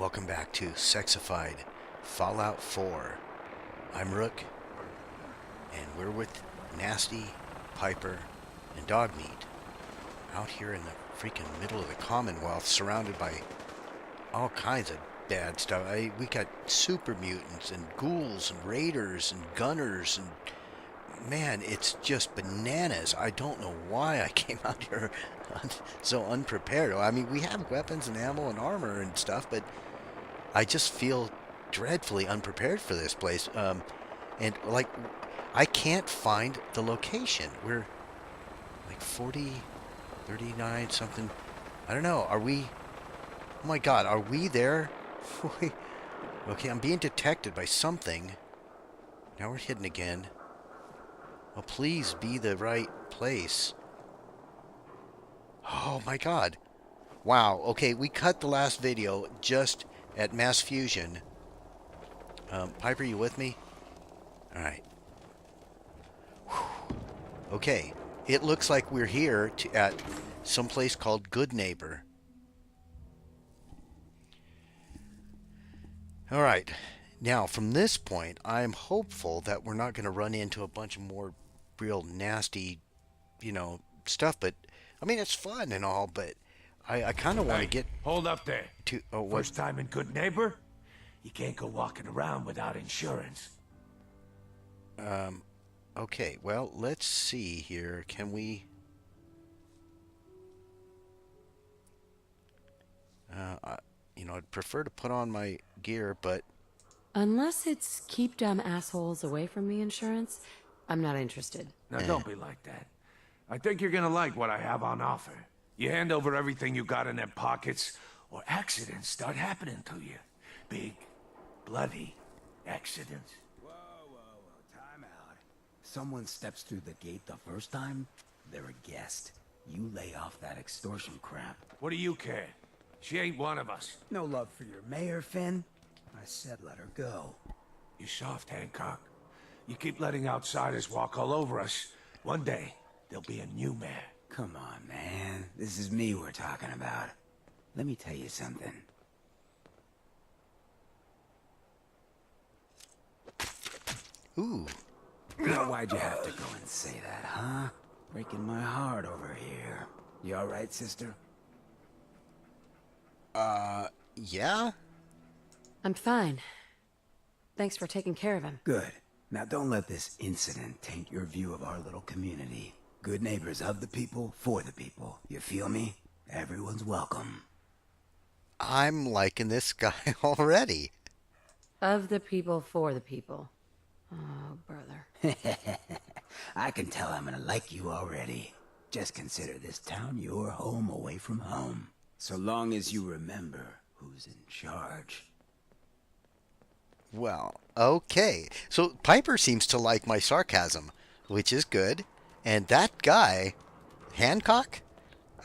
Welcome back to Sexified Fallout 4. I'm Rook, and we're with Nasty, Piper, and Dogmeat out here in the freaking middle of the Commonwealth, surrounded by all kinds of bad stuff. We got super mutants and ghouls and raiders and gunners, and man, it's just bananas. I don't know why I came out here so unprepared. I mean, we have weapons and ammo and armor and stuff, but I just feel dreadfully unprepared for this place. And like, I can't find the location. We're like 40, 39, something. I don't know. Are we? Oh my God, are we there? Okay, I'm being detected by something. Now we're hidden again. Oh, please be the right place. Oh my God. Wow. Okay, we cut the last video just at Mass Fusion. Piper, you with me? All right. Whew. Okay. It looks like we're here at some place called Good Neighbor. All right. Now, from this point, I'm hopeful that we're not going to run into a bunch of more real nasty, stuff. But, I mean, it's fun and all, but I kind of want to get... Hold up there. To... Oh, what? First time in Good Neighbor? You can't go walking around without insurance. Okay, well, let's see here. Can we... I'd prefer to put on my gear, but... Unless it's keep dumb assholes away from me insurance, I'm not interested. Now don't be like that. I think you're gonna like what I have on offer. You hand over everything you got in them pockets, or accidents start happening to you. Big, bloody accidents. Whoa, time out. Someone steps through the gate the first time, they're a guest. You lay off that extortion crap. What do you care? She ain't one of us. No love for your mayor, Finn? I said let her go. You soft, Hancock. You keep letting outsiders walk all over us. One day, there'll be a new mayor. Come on, man. This is me we're talking about. Let me tell you something. Ooh. Now, why'd you have to go and say that, huh? Breaking my heart over here. You alright, sister? Yeah? I'm fine. Thanks for taking care of him. Good. Now don't let this incident taint your view of our little community. Good neighbors of the people, for the people. You feel me? Everyone's welcome. I'm liking this guy already. Of the people, for the people. Oh, brother. I can tell I'm gonna like you already. Just consider this town your home away from home. So long as you remember who's in charge. Well, okay. So Piper seems to like my sarcasm, which is good. And that guy, Hancock,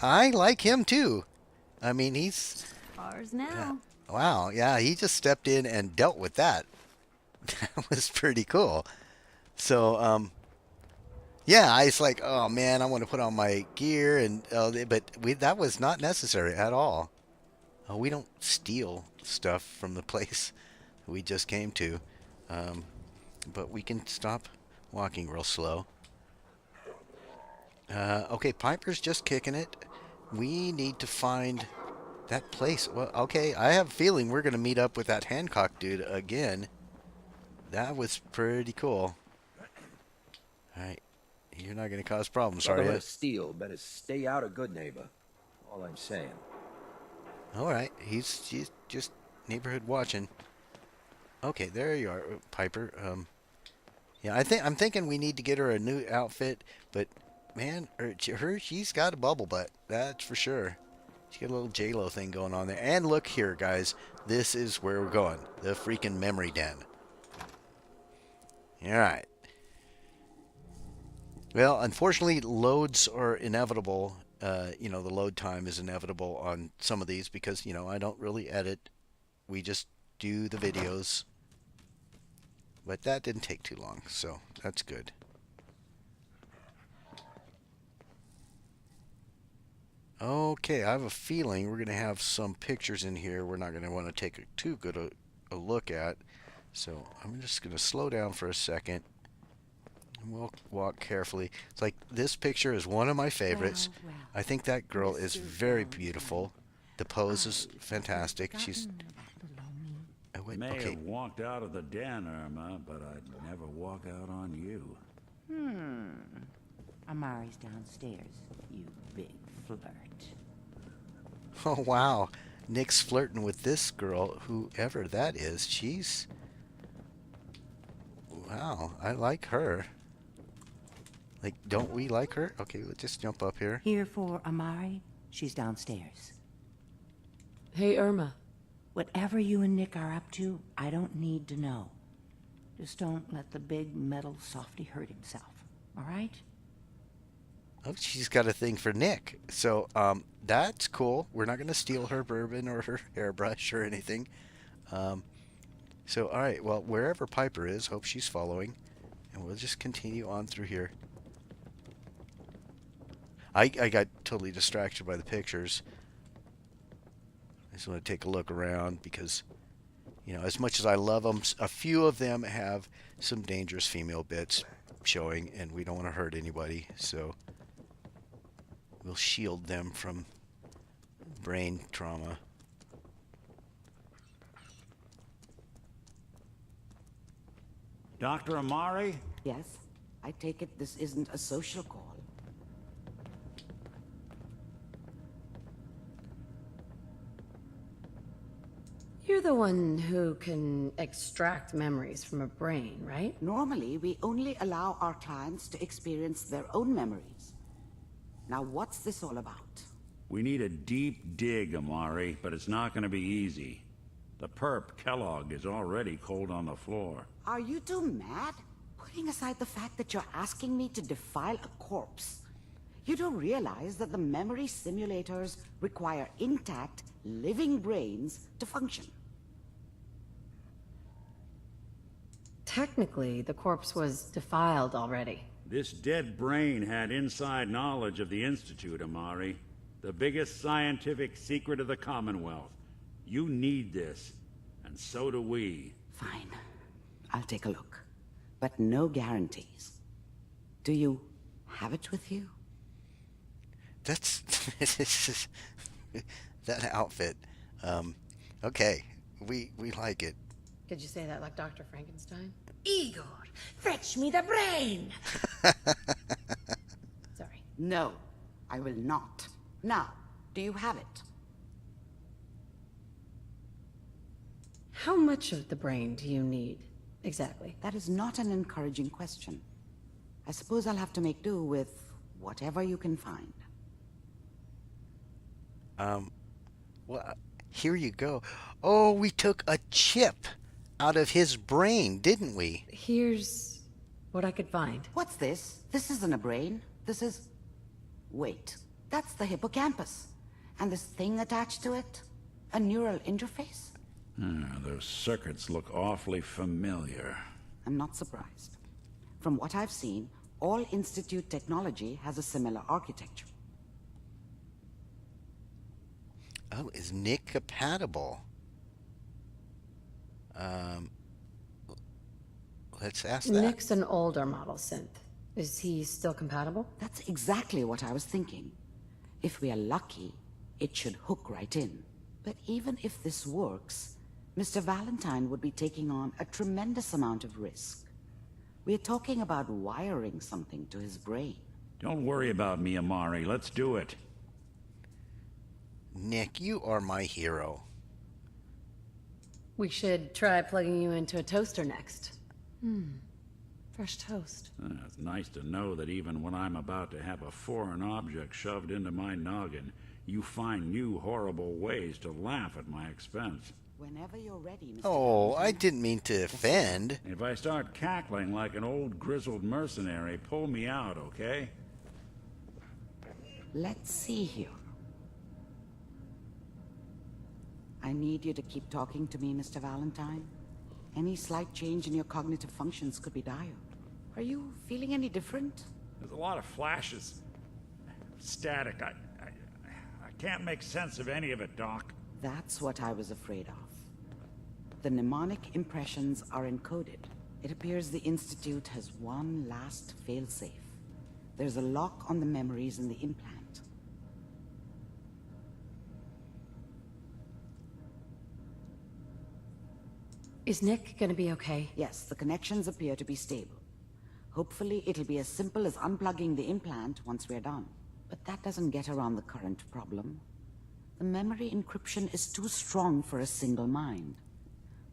I like him too. I mean, he's... Ours now. Wow, yeah, he just stepped in and dealt with that. That was pretty cool. So, yeah, I was like, oh man, I want to put on my gear, and but that was not necessary at all. We don't steal stuff from the place we just came to, but we can stop walking real slow. Okay, Piper's just kicking it. We need to find that place. Well, okay, I have a feeling we're going to meet up with that Hancock dude again. That was pretty cool. Alright, you're not going to cause problems, are you? Steele better stay out of Good Neighbor. All I'm saying. Alright, he's just neighborhood watching. Okay, there you are, Piper. Yeah, I'm thinking we need to get her a new outfit, but man, she's got a bubble butt, that's for sure. She's got a little J-Lo thing going on there. And look here, guys, this is where we're going, the freaking memory den. Alright. Well, unfortunately, loads are inevitable. The load time is inevitable on some of these because, I don't really edit. We just do the videos. But that didn't take too long, so that's good. Okay, I have a feeling we're going to have some pictures in here we're not going to want to take too good a look at. So I'm just going to slow down for a second. And we'll walk carefully. It's like this picture is one of my favorites. Well, I think that girl Mr. is very Valentine, beautiful. The pose is I've fantastic. She's... forgotten that belonging. Oh, wait, May okay. have walked out of the den, Irma, but I'd never walk out on you. Amari's downstairs, you big flirt. Oh, wow. Nick's flirting with this girl, whoever that is. She's... Wow, I like her. Like, don't we like her? Okay, let's just jump up here. Here for Amari, she's downstairs. Hey, Irma. Whatever you and Nick are up to, I don't need to know. Just don't let the big metal softy hurt himself, all right? Oh, she's got a thing for Nick. So, that's cool. We're not going to steal her bourbon or her hairbrush or anything. So, all right. Well, wherever Piper is, hope she's following. And we'll just continue on through here. I got totally distracted by the pictures. I just want to take a look around because, you know, as much as I love them, a few of them have some dangerous female bits showing, and we don't want to hurt anybody. So we'll shield them from brain trauma. Dr. Amari? Yes, I take it this isn't a social call. You're the one who can extract memories from a brain, right? Normally, we only allow our clients to experience their own memories. Now, what's this all about? We need a deep dig, Amari, but it's not going to be easy. The perp, Kellogg, is already cold on the floor. Are you two mad? Putting aside the fact that you're asking me to defile a corpse, you do realize that the memory simulators require intact, living brains to function. Technically, the corpse was defiled already. This dead brain had inside knowledge of the Institute, Amari. The biggest scientific secret of the Commonwealth. You need this, and so do we. Fine. I'll take a look. But no guarantees. Do you have it with you? That's that outfit. Okay, we like it. Did you say that like Dr. Frankenstein? Igor, fetch me the brain! Sorry. No, I will not. Now, do you have it? How much of the brain do you need, exactly? That is not an encouraging question. I suppose I'll have to make do with whatever you can find. Well, here you go. Oh, we took a chip out of his brain, didn't we? Here's what I could find. What's this? This isn't a brain. This is... Wait, that's the hippocampus. And this thing attached to it? A neural interface? Those circuits look awfully familiar. I'm not surprised. From what I've seen, all Institute technology has a similar architecture. Oh, is Nick compatible? Let's ask that. Nick's an older model synth. Is he still compatible? That's exactly what I was thinking. If we are lucky, it should hook right in. But even if this works, Mr. Valentine would be taking on a tremendous amount of risk. We're talking about wiring something to his brain. Don't worry about me, Amari. Let's do it. Nick, you are my hero. We should try plugging you into a toaster next. Fresh toast. It's nice to know that even when I'm about to have a foreign object shoved into my noggin, you find new horrible ways to laugh at my expense. Whenever you're ready, Mr. Oh, I Valentine. didn't mean to offend. If I start cackling like an old grizzled mercenary, pull me out, okay? Let's see here. I need you to keep talking to me, Mr. Valentine. Any slight change in your cognitive functions could be dire. Are you feeling any different? There's a lot of flashes. Static. can't make sense of any of it, Doc. That's what I was afraid of. The mnemonic impressions are encoded. It appears the Institute has one last failsafe. There's a lock on the memories in the implant. Is Nick gonna be okay? Yes, the connections appear to be stable. Hopefully, it'll be as simple as unplugging the implant once we're done. But that doesn't get around the current problem. The memory encryption is too strong for a single mind.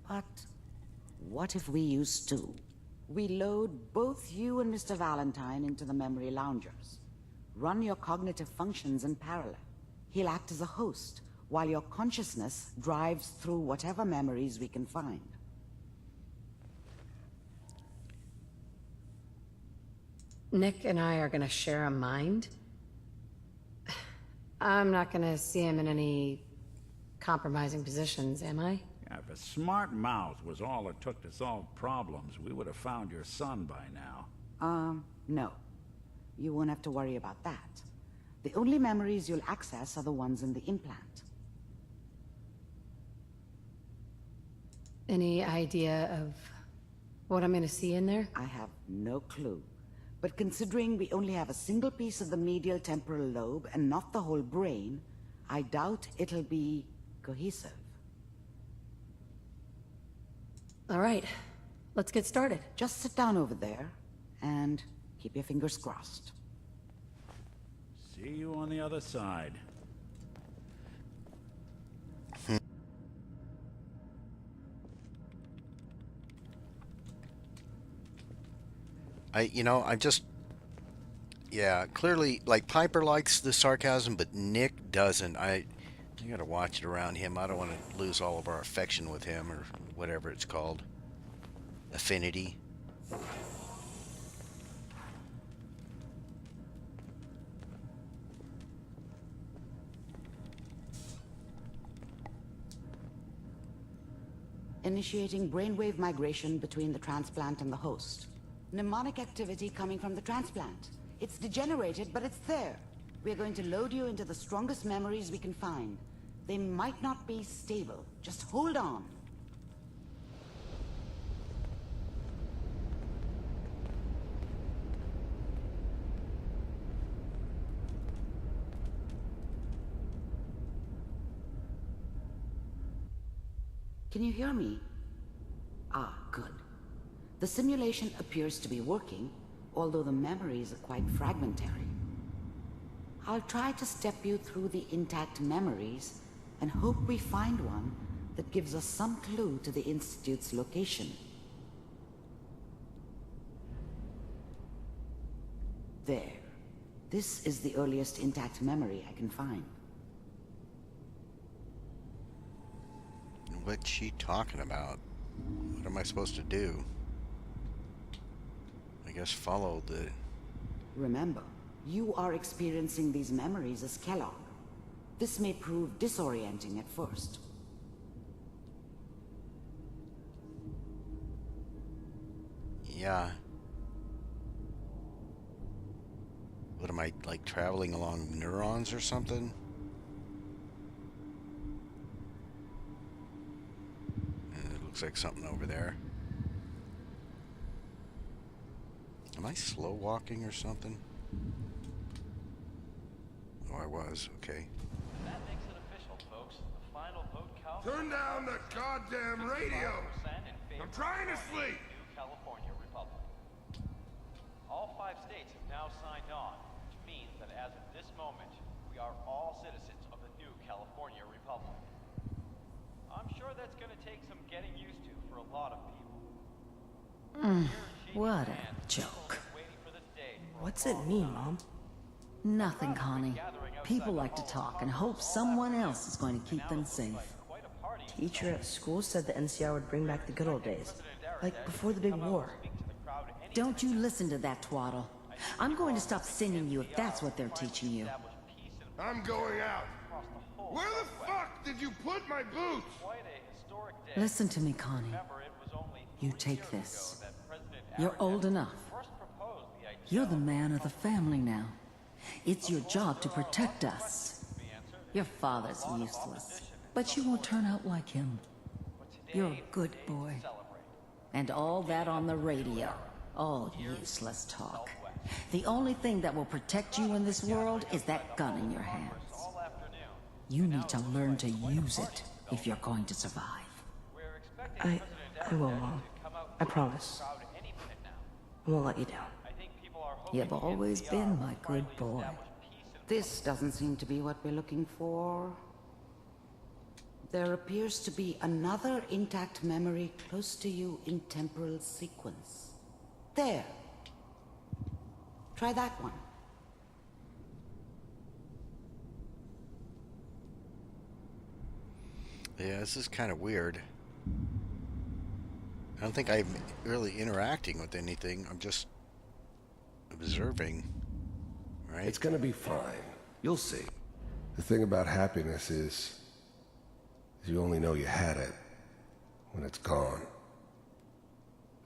But what if we use two? We load both you and Mr. Valentine into the memory loungers. Run your cognitive functions in parallel. He'll act as a host, while your consciousness drives through whatever memories we can find. Nick and I are gonna share a mind? I'm not gonna see him in any compromising positions, am I? Yeah, if a smart mouth was all it took to solve problems, we would have found your son by now. No. You won't have to worry about that. The only memories you'll access are the ones in the implant. Any idea of what I'm gonna see in there? I have no clue. But considering we only have a single piece of the medial temporal lobe and not the whole brain, I doubt it'll be cohesive. All right, let's get started. Just sit down over there and keep your fingers crossed. See you on the other side. Yeah, clearly, like, Piper likes the sarcasm, but Nick doesn't. You gotta watch it around him. I don't want to lose all of our affection with him, or whatever it's called. Affinity. Initiating brainwave migration between the transplant and the host. Mnemonic activity coming from the transplant. It's degenerated, but it's there. We're going to load you into the strongest memories we can find. They might not be stable. Just hold on. Can you hear me? Ah, good. The simulation appears to be working, although the memories are quite fragmentary. I'll try to step you through the intact memories and hope we find one that gives us some clue to the Institute's location. There. This is the earliest intact memory I can find. What's she talking about? What am I supposed to do? I guess follow the... Remember, you are experiencing these memories as Kellogg. This may prove disorienting at first. Yeah. What am I, like, traveling along neurons or something? It looks like something over there. Am I slow walking or something? Oh, I was. Okay. That makes it official, folks. The final vote count. Turn down the goddamn radio! I'm trying to sleep! New California Republic. All 5 states have now signed on, which means that as of this moment, we are all citizens of the new California Republic. I'm sure that's going to take some getting used to for a lot of people. What a joke. What's it mean, Mom? Nothing, Connie. People like to talk and hope someone else is going to keep them safe. Teacher at school said the NCR would bring back the good old days, like before the big war. Don't you listen to that twaddle. I'm going to stop singing you if that's what they're teaching you. I'm going out. Where the fuck did you put my boots? Listen to me, Connie. You take this. You're old enough. You're the man of the family now. It's your job to protect us. Your father's useless, but you won't turn out like him. You're a good boy. And all that on the radio. All useless talk. The only thing that will protect you in this world is that gun in your hands. You need to learn to use it if you're going to survive. I will, Mom. I promise. I won't let you down. You've always been my good boy. This doesn't seem to be what we're looking for. There appears to be another intact memory close to you in temporal sequence. There. Try that one. Yeah, this is kind of weird. I don't think I'm really interacting with anything. I'm just observing. Right? It's gonna be fine. You'll see. The thing about happiness is you only know you had it when it's gone.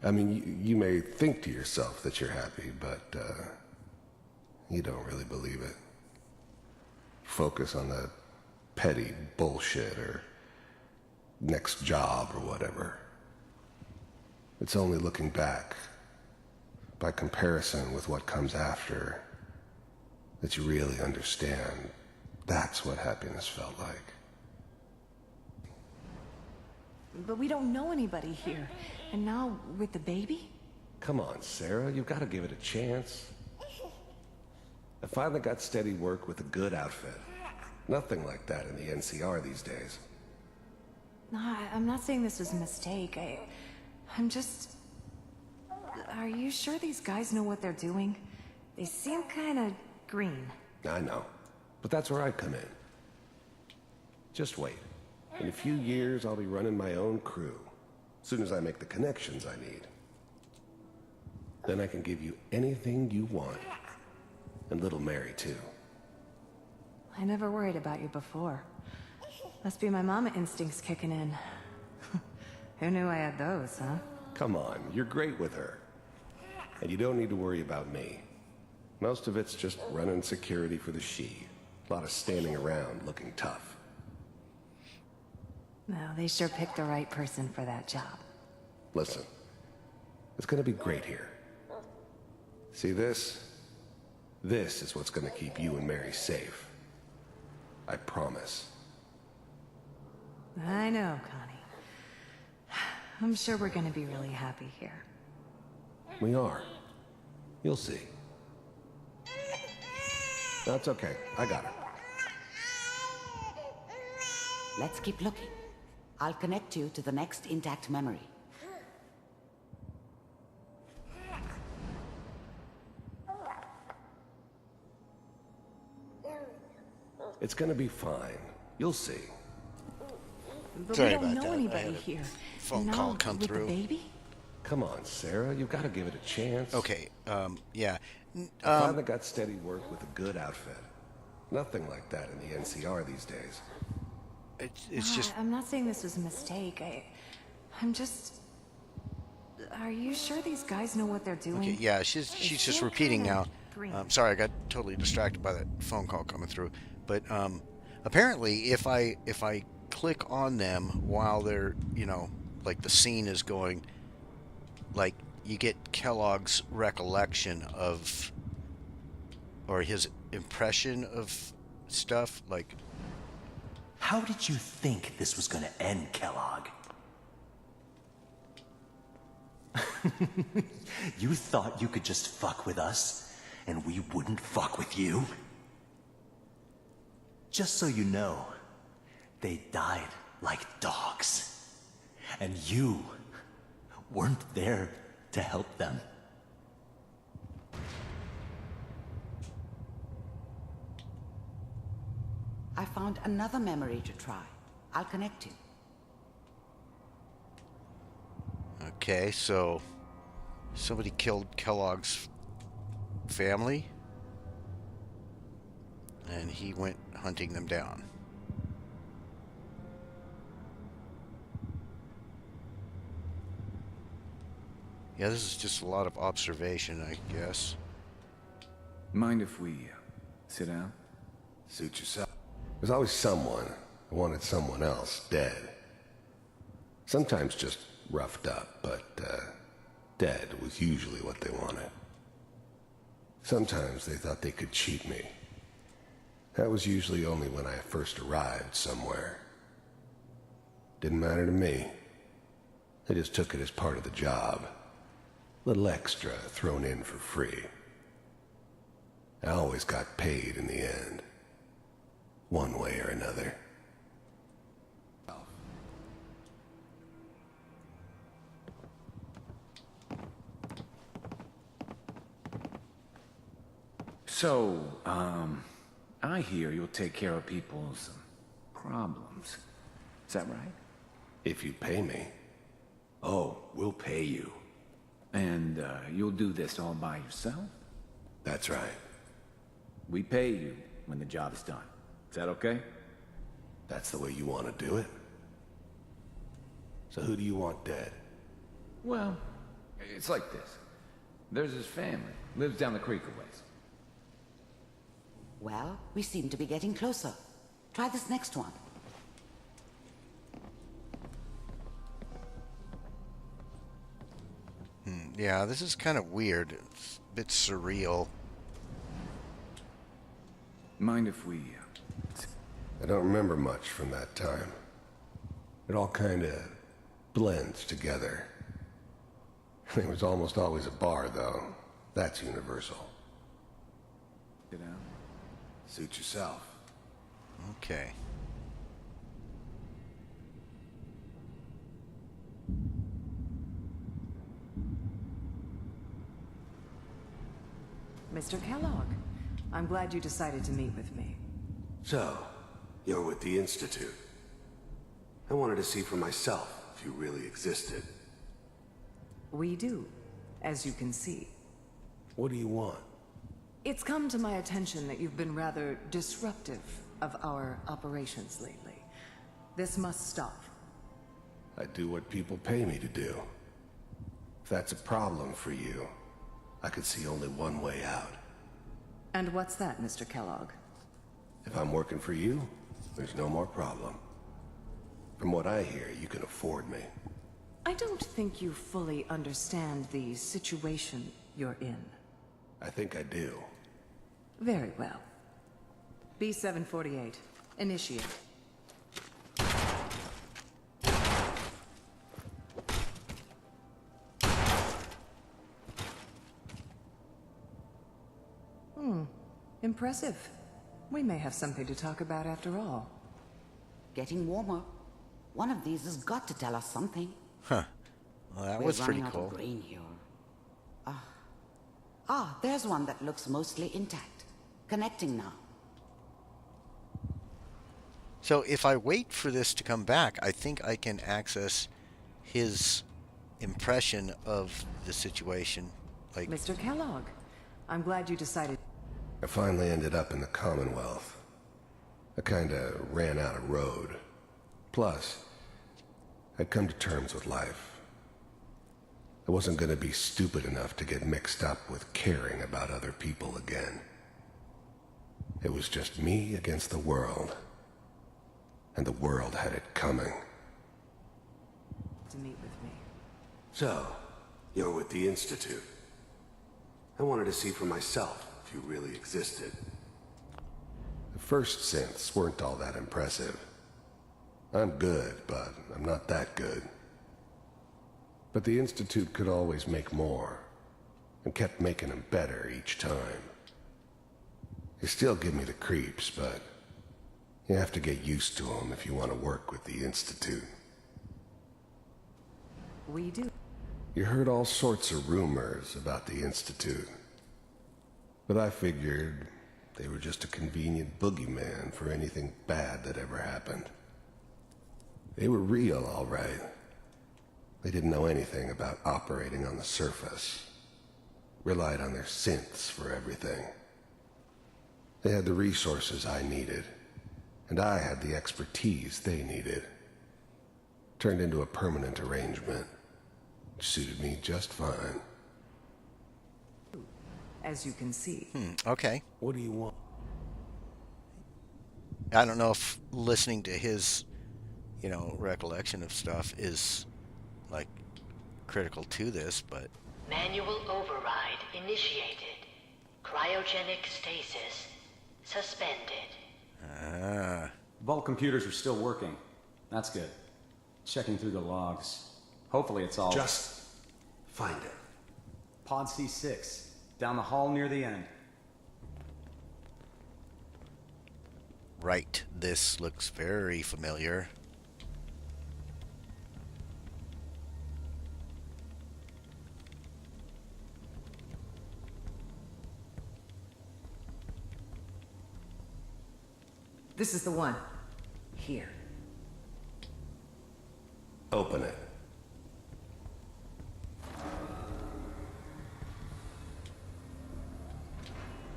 I mean, you may think to yourself that you're happy, but you don't really believe it. Focus on the petty bullshit or next job or whatever. It's only looking back, by comparison with what comes after, that you really understand. That's what happiness felt like. But we don't know anybody here. And now, with the baby? Come on, Sarah, you've got to give it a chance. I finally got steady work with a good outfit. Nothing like that in the NCR these days. No, I'm not saying this was a mistake. I'm just... Are you sure these guys know what they're doing? They seem kinda green. I know, but that's where I come in. Just wait. In a few years, I'll be running my own crew. As soon as I make the connections I need. Then I can give you anything you want. And little Mary, too. I never worried about you before. Must be my mama instincts kicking in. Who knew I had those, huh? Come on, you're great with her. And you don't need to worry about me. Most of it's just running security for the she. A lot of standing around looking tough. No, they sure picked the right person for that job. Listen, it's gonna be great here. See this? This is what's gonna keep you and Mary safe. I promise. I know, Connie. I'm sure we're gonna be really happy here. We are. You'll see. That's okay. I got her. Let's keep looking. I'll connect you to the next intact memory. It's gonna be fine. You'll see. But Sorry we don't about know that. I anybody had a here. phone And call now, come with through. The baby? Come on, Sarah. You've got to give it a chance. Okay, yeah. I finally got steady work with a good outfit. Nothing like that in the NCR these days. It's just... I'm not saying this was a mistake. I'm just... Are you sure these guys know what they're doing? Okay, yeah, she's just repeating now. Sorry, I got totally distracted by that phone call coming through. But apparently, if I click on them while they're, like the scene is going, like you get Kellogg's recollection of, or his impression of stuff, like... How did you think this was gonna end, Kellogg? You thought you could just fuck with us, and we wouldn't fuck with you? Just so you know, they died like dogs. And you weren't there to help them. I found another memory to try. I'll connect you. Okay, so somebody killed Kellogg's family, and he went hunting them down. Yeah, this is just a lot of observation, I guess. Mind if we sit down? Suit yourself. There's always someone who wanted someone else dead. Sometimes just roughed up, but dead was usually what they wanted. Sometimes they thought they could cheat me. That was usually only when I first arrived somewhere. Didn't matter to me. They just took it as part of the job. Little extra thrown in for free. I always got paid in the end. One way or another. So, I hear you'll take care of people's problems. Is that right? If you pay me. Oh, we'll pay you. And, you'll do this all by yourself? That's right. We pay you when the job is done. Is that okay? That's the way you want to do it? So who do you want dead? Well, it's like this. There's his family. Lives down the creek a ways. Well, we seem to be getting closer. Try this next one. Yeah, this is kind of weird. It's a bit surreal. Mind if we... I don't remember much from that time. It all kind of blends together. There was almost always a bar, though. That's universal. Get out. Suit yourself. Okay. Mr. Kellogg, I'm glad you decided to meet with me. So, you're with the Institute. I wanted to see for myself if you really existed. We do, as you can see. What do you want? It's come to my attention that you've been rather disruptive of our operations lately. This must stop. I do what people pay me to do. If that's a problem for you, I could see only one way out. And what's that, Mr. Kellogg? If I'm working for you, there's no more problem. From what I hear, you can afford me. I don't think you fully understand the situation you're in. I think I do. Very well. B-748, initiate. Impressive. We may have something to talk about after all. Getting warmer. One of these has got to tell us something. Huh. Well, that was pretty cool. We're running out of grain here. There's one that looks mostly intact. Connecting now. So if I wait for this to come back, I think I can access his impression of the situation. Like, Mr. Kellogg, I'm glad you decided... I finally ended up in the Commonwealth. I kinda ran out of road. Plus, I'd come to terms with life. I wasn't gonna be stupid enough to get mixed up with caring about other people again. It was just me against the world. And the world had it coming. to meet with me. So, you're with the Institute. I wanted to see for myself if you really existed. The first synths weren't all that impressive. I'm good, but I'm not that good. But the Institute could always make more, and kept making them better each time. They still give me the creeps, but you have to get used to them if you want to work with the Institute. We do. You heard all sorts of rumors about the Institute. But I figured they were just a convenient boogeyman for anything bad that ever happened. They were real, all right. They didn't know anything about operating on the surface. Relied on their synths for everything. They had the resources I needed, and I had the expertise they needed. Turned into a permanent arrangement, which suited me just fine. As you can see. Okay. What do you want? I don't know if listening to his, recollection of stuff is like critical to this, but Manual override initiated. Cryogenic stasis suspended. Vault computers are still working. That's good. Checking through the logs. Hopefully it's all... Just find it. Pod C6. Down the hall near the end. right, this looks very familiar. This is the one. Here. Open it.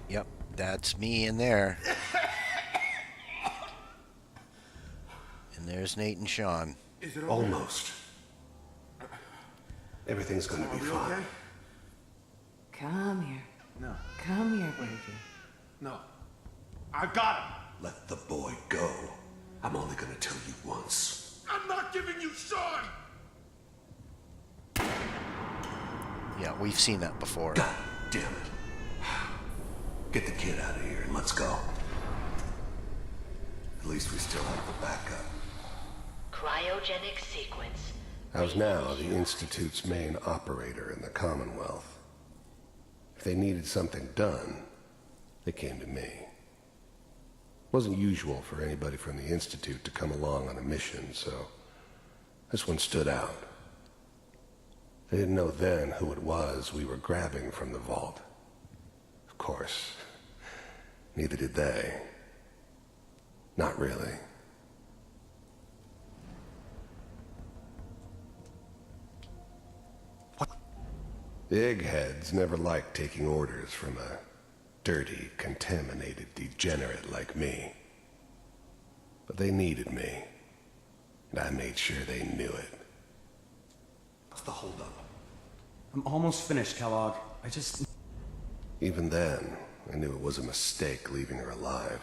Yep, that's me in there. And there's Nate and Sean. Is it almost? Everything's gonna be fine. Okay? Come here. No. Come here, baby. No. I got him. Let the boy go. I'm only gonna tell you once. I'm not giving you Sean. Yeah, we've seen that before. God damn it. Get the kid out of here and let's go. At least we still have the backup. Cryogenic sequence. I was now the Institute's main operator in the Commonwealth. If they needed something done, they came to me. It wasn't usual for anybody from the Institute to come along on a mission, so this one stood out. They didn't know then who it was we were grabbing from the vault. Of course, neither did they. Not really. The eggheads never liked taking orders from a dirty, contaminated degenerate like me. But they needed me, and I made sure they knew it. What's the holdup? I'm almost finished, Kellogg. Even then, I knew it was a mistake leaving her alive.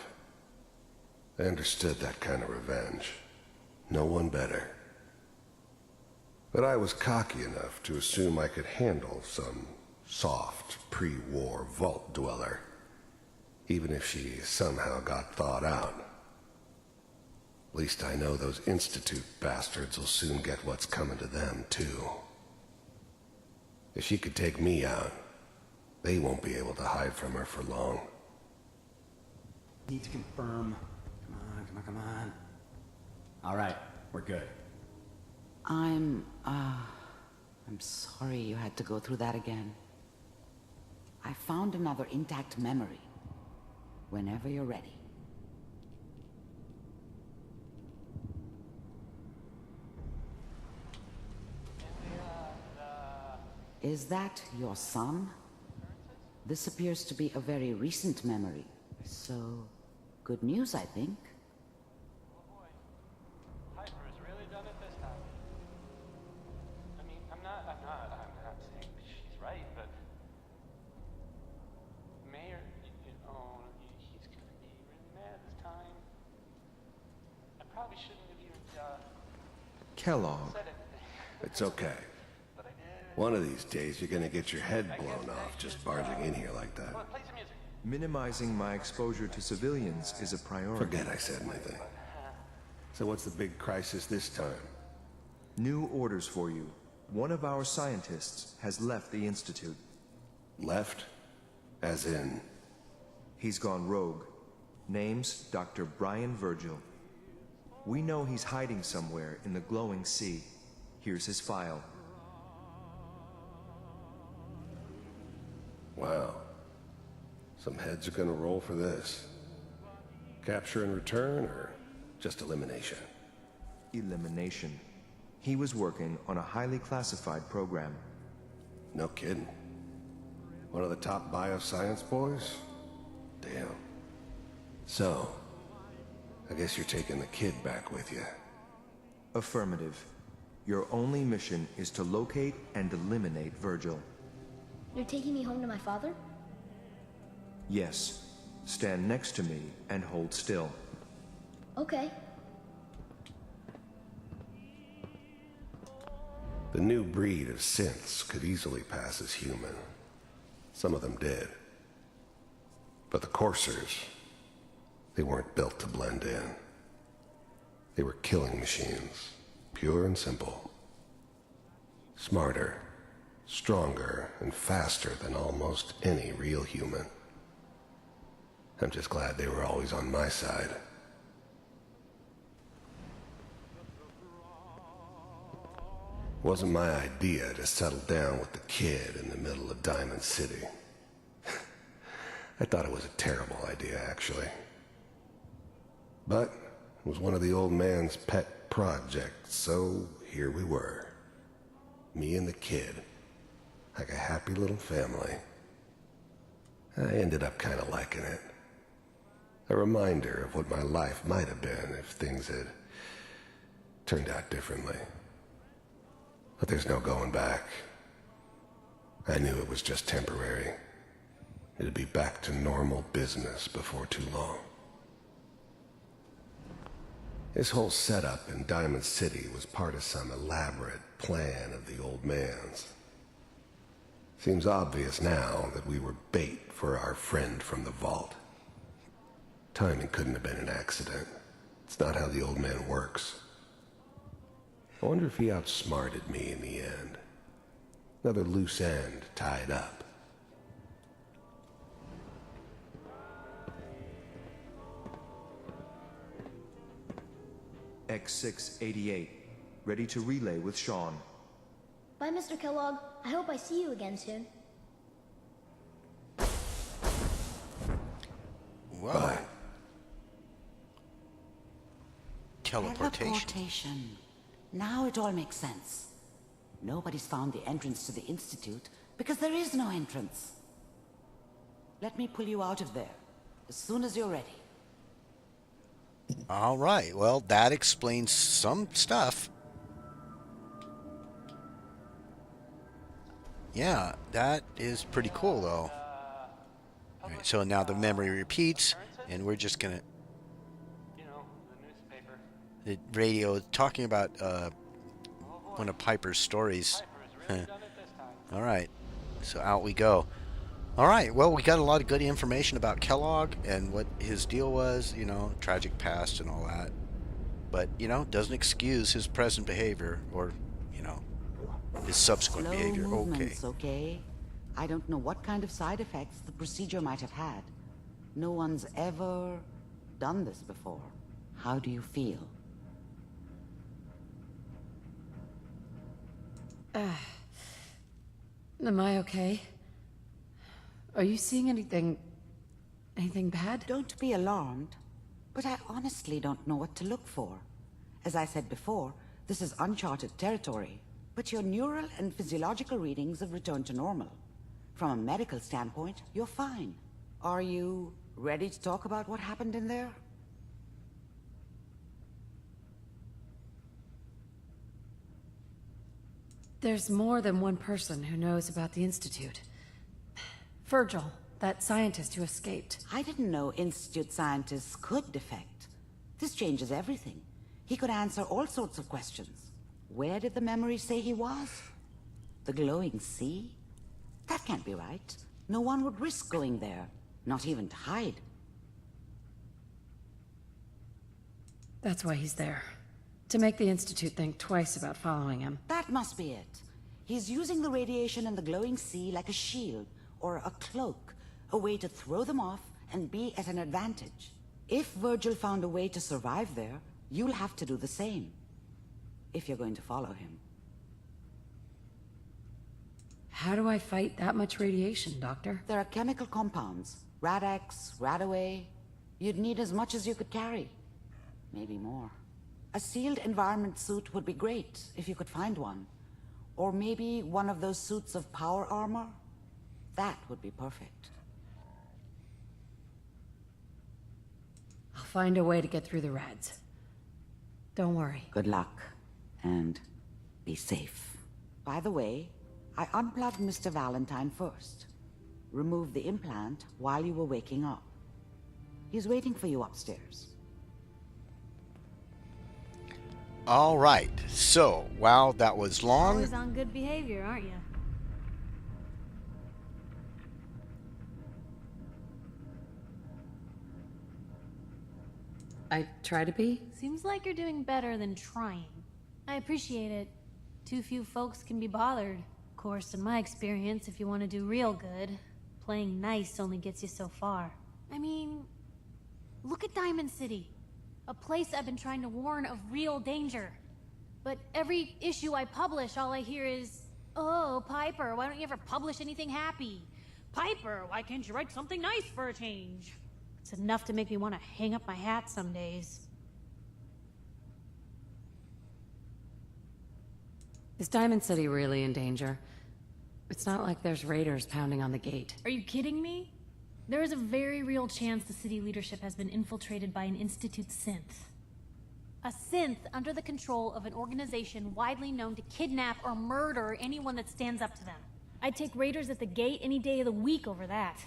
I understood that kind of revenge. No one better. But I was cocky enough to assume I could handle some soft, pre-war vault dweller, even if she somehow got thawed out. At least I know those Institute bastards will soon get what's coming to them, too. If she could take me out, they won't be able to hide from her for long. Need to confirm. Come on. All right, we're good. I'm sorry you had to go through that again. I found another intact memory. Whenever you're ready. Is that your son? This appears to be a very recent memory. So, good news, I think. I'm not saying she's right, but Mayor, he's gonna be really mad this time. I probably shouldn't have even Kellogg. said anything. It's okay. One of these days you're gonna get your head blown off just barging in here like that. Minimizing my exposure to civilians is a priority. Forget I said anything. So what's the big crisis this time? New orders for you. One of our scientists has left the Institute. Left? As in? He's gone rogue. Name's Dr. Brian Virgil. We know he's hiding somewhere in the glowing sea. Here's his file. Wow. Some heads are gonna roll for this. Capture and return, or just elimination? Elimination. He was working on a highly classified program. No kidding. One of the top bioscience boys? Damn. So, I guess you're taking the kid back with you. Affirmative. Your only mission is to locate and eliminate Virgil. You're taking me home to my father? Yes. Stand next to me and hold still. Okay. The new breed of synths could easily pass as human. Some of them did. But the coursers, they weren't built to blend in. They were killing machines, pure and simple. Smarter, stronger, and faster than almost any real human. I'm just glad they were always on my side. It wasn't my idea to settle down with the kid in the middle of Diamond City. I thought it was a terrible idea, actually. But it was one of the old man's pet projects, so here we were. Me and the kid, like a happy little family. I ended up kind of liking it. A reminder of what my life might have been if things had turned out differently. But there's no going back. I knew it was just temporary. It'd be back to normal business before too long. This whole setup in Diamond City was part of some elaborate plan of the old man's. Seems obvious now that we were bait for our friend from the vault. Timing couldn't have been an accident. It's not how the old man works. I wonder if he outsmarted me in the end. Another loose end tied up. X688, ready to relay with Sean. Bye, Mr. Kellogg. I hope I see you again soon. Whoa. Bye. Teleportation. Now it all makes sense. Nobody's found the entrance to the Institute because there is no entrance. Let me pull you out of there as soon as you're ready. All right. Well, that explains some stuff. Yeah, that is pretty cool, though. All right, so now the memory repeats, and we're just gonna... The radio talking about one of Piper's stories. All right, so out we go. All right, well, we got a lot of good information about Kellogg and what his deal was, you know, tragic past and all that. But, you know, doesn't excuse his present behavior or, you know, his subsequent behavior. Movements, okay? I don't know what kind of side effects the procedure might have had. No one's ever done this before. How do you feel? Am I okay? Are you seeing anything bad? Don't be alarmed, but I honestly don't know what to look for. As I said before, this is uncharted territory, but your neural and physiological readings have returned to normal. From a medical standpoint, you're fine. Are you ready to talk about what happened in there? There's more than one person who knows about the Institute. Virgil, that scientist who escaped. I didn't know Institute scientists could defect. This changes everything. He could answer all sorts of questions. Where did the memory say he was? The glowing sea? That can't be right. No one would risk going there, not even to hide. That's why he's there. To make the Institute think twice about following him. That must be it. He's using the radiation in the glowing sea like a shield or a cloak, a way to throw them off and be at an advantage. If Virgil found a way to survive there, you'll have to do the same. If you're going to follow him. How do I fight that much radiation, Doctor? There are chemical compounds. Rad-X, Radaway. You'd need as much as you could carry. Maybe more. A sealed environment suit would be great, if you could find one. Or maybe one of those suits of power armor? That would be perfect. I'll find a way to get through the rads. Don't worry. Good luck, and be safe. By the way, I unplugged Mr. Valentine first. Removed the implant while you were waking up. He's waiting for you upstairs. All right. So, wow, that was long. Always on good behavior, aren't you? I try to be. Seems like you're doing better than trying. I appreciate it. Too few folks can be bothered. Of course, in my experience, if you want to do real good, playing nice only gets you so far. I mean, look at Diamond City. A place I've been trying to warn of real danger. But every issue I publish, all I hear is, "Oh, Piper, why don't you ever publish anything happy? Piper, why can't you write something nice for a change?" It's enough to make me want to hang up my hat some days. Is Diamond City really in danger? It's not like there's raiders pounding on the gate. Are you kidding me? There is a very real chance the city leadership has been infiltrated by an Institute synth. A synth under the control of an organization widely known to kidnap or murder anyone that stands up to them. I'd take raiders at the gate any day of the week over that.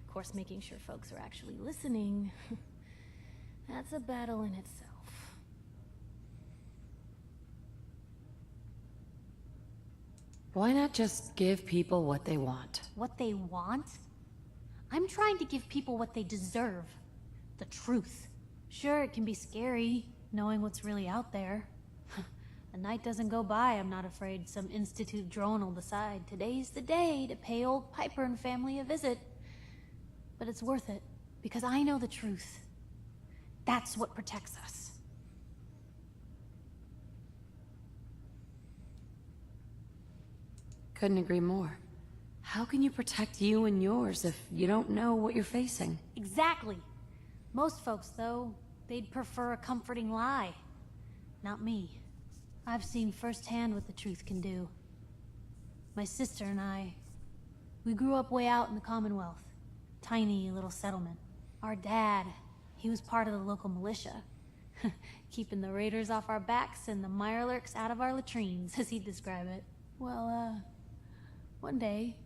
Of course, making sure folks are actually listening, that's a battle in itself. Why not just give people what they want? What they want? I'm trying to give people what they deserve. The truth. Sure, it can be scary, knowing what's really out there. A night doesn't go by I'm not afraid some Institute drone will decide today's the day to pay old Piper and family a visit. But it's worth it, because I know the truth. That's what protects us. Couldn't agree more. How can you protect you and yours if you don't know what you're facing? Exactly. Most folks, though, they'd prefer a comforting lie. Not me. I've seen firsthand what the truth can do. My sister and I, we grew up way out in the Commonwealth. Tiny little settlement. Our dad, he was part of the local militia. Keeping the raiders off our backs and the mirelurks out of our latrines, as he'd describe it. Well, one day,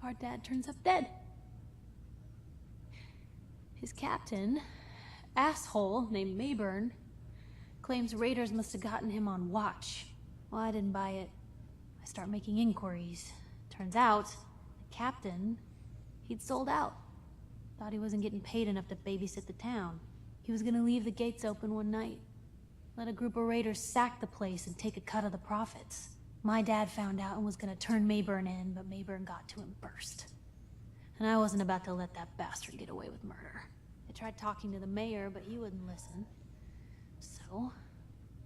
our dad turns up dead. His captain, asshole named Mayburn, claims raiders must have gotten him on watch. Well, I didn't buy it. I start making inquiries. Turns out, the captain, he'd sold out. Thought he wasn't getting paid enough to babysit the town. He was gonna leave the gates open one night. Let a group of raiders sack the place and take a cut of the profits. My dad found out and was gonna turn Mayburn in, but Mayburn got to him first. And I wasn't about to let that bastard get away with murder. I tried talking to the mayor, but he wouldn't listen. So,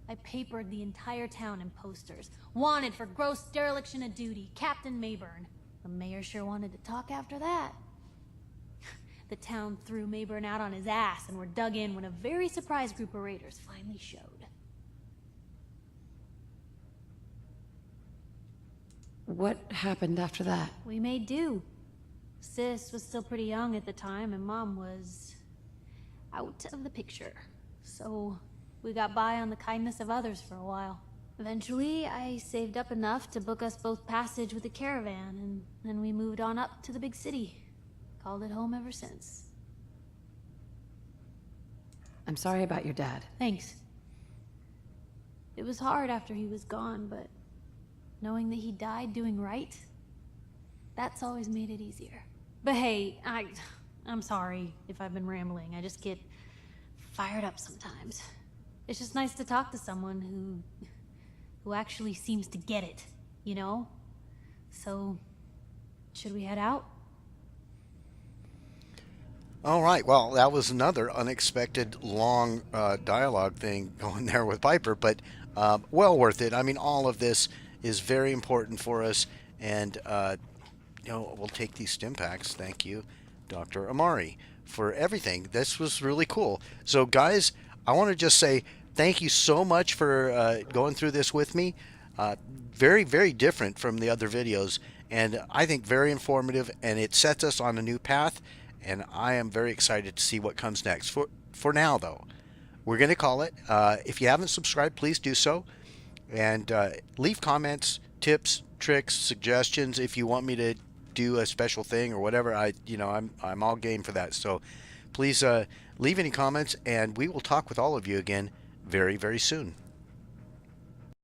I papered the entire town in posters. Wanted for gross dereliction of duty, Captain Mayburn. The mayor sure wanted to talk after that. The town threw Mayburn out on his ass and were dug in when a very surprised group of raiders finally showed. What happened after that? We made do. Sis was still pretty young at the time, and Mom was out of the picture. So we got by on the kindness of others for a while. Eventually, I saved up enough to book us both passage with a caravan, and then we moved on up to the big city. Called it home ever since. I'm sorry about your dad. Thanks. It was hard after he was gone, but knowing that he died doing right, that's always made it easier. But hey, I'm sorry if I've been rambling. I just get fired up sometimes. It's just nice to talk to someone who actually seems to get it, you know? So, should we head out? All right. Well, that was another unexpected long dialogue thing going there with Piper, but well worth it. I mean, all of this is very important for us, and we'll take these stim packs. Thank you, Dr. Amari, for everything. This was really cool. So, guys, I want to just say thank you so much for going through this with me. Very, very different from the other videos, and I think very informative, and it sets us on a new path. And I am very excited to see what comes next. For now, though, we're going to call it. If you haven't subscribed, please do so. And leave comments, tips, tricks, suggestions. If you want me to do a special thing or whatever, I'm all game for that. So please leave any comments, and we will talk with all of you again very, very soon.